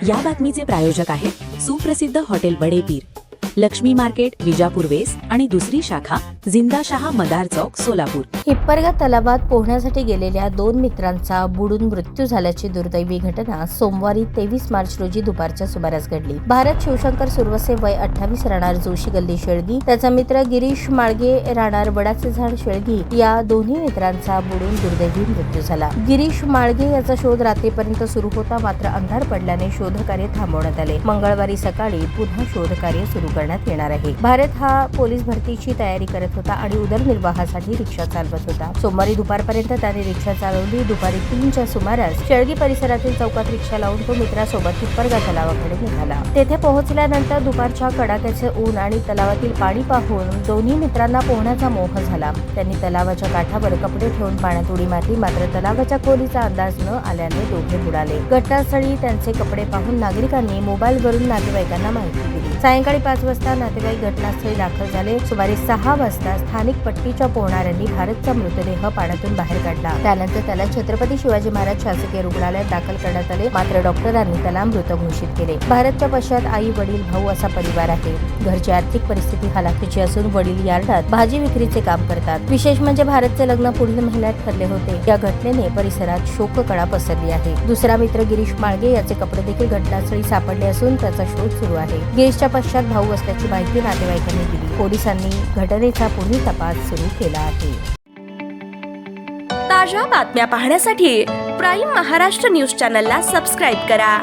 या बातमीचे प्रायोजक आहेत सुप्रसिद्ध hotel Badepir, Laxmi market, Vijapur west आणि दुसरी शाखा जिंदाशहा मदार चौक, सोलापूर. हिप्परगा तलावात पोहण्यासाठी गेलेल्या 2 मित्रांचा बुडून मृत्यू झाल्याची दुर्दैवी घटना सोमवारी 23 मार्च रोजी दुपारच्या सुमारास घडली. भारत शिवशंकर सुरवसे वय 28 राहणार जोशी गल्ली शेळगी, त्याचा मित्र गिरीश माळगे राहणार वडाचे झाड शेळगी या दोन्ही मित्रांचा बुडून दुर्दैवी मृत्यू झाला. गिरीश माळगे याचा शोध रात्रीपर्यंत सुरू होता, मात्र अंधार पडल्याने शोधकार्य थांबवण्यात आले. मंगळवारी सकाळी पुन्हा शोधकार्य सुरू करण्यात येणार आहे. भारत हा पोलीस भरतीची तयारी करत होता आणि उदरनिर्वाहासाठी रिक्षा चालवत होता. सोमवारी दुपारपर्यंत त्याने रिक्षा चालवली. दुपारी 3च्या सुमारास शेळगी परिसरातील चौकात रिक्षा लावून तो मित्रासोबत हिप्परगा तलावाकडे निघाला. तेथे पोहोचल्यानंतर दुपारच्या कडाक्याचे ऊन आणि तलावातील पाणी पाहून दोन्ही मित्रांना पोहण्याचा मोह झाला. त्यांनी तलावाच्या काठावर कपडे ठेवून पाण्यात उडी मारली, मात्र तलावाच्या खोलीचा अंदाज न आल्याने दोघे बुडाले. घटनास्थळी त्यांचे कपडे पाहून नागरिकांनी मोबाईलवरून नातेवाईकांना माहिती दिली. सायंकाळी 5 वाजता नातेवाईक घटनास्थळी दाखल झाले. सुमारे 6 वाजता स्थानिक पट्टीच्या पोहणाऱ्यांनी भारतचा मृतदेह पाण्यातून बाहेर काढला. त्यानंतर त्याला छत्रपती शिवाजी महाराज शासकीय रुग्णालयात दाखल करण्यात आले, मात्र डॉक्टरांनी त्याला मृत घोषित केले. भारतच्या पश्चात आई, वडील, भाऊ असा परिवार आहे. घरची आर्थिक परिस्थिती हलाखीची असून वडील यार्डात भाजी विक्रीचे काम करतात. विशेष म्हणजे भारतचे लग्न पुढील महिन्यात ठरले होते. या घटनेने परिसरात शोककळा पसरली आहे. दुसरा मित्र गिरीश माळगे याचे कपडे देखील घटनास्थळी सापडले असून त्याचा शोध सुरू आहे. गिरीशच्या पश्चात भाऊ असल्याची माहिती नातेवाईकांनी दिली. पोलिसांनी घटनेचा पुढील तपास सुरू केला आहे. ताज्या बातम्या पाहण्यासाठी प्राईम महाराष्ट्र न्यूज चॅनलला सबस्क्राईब करा.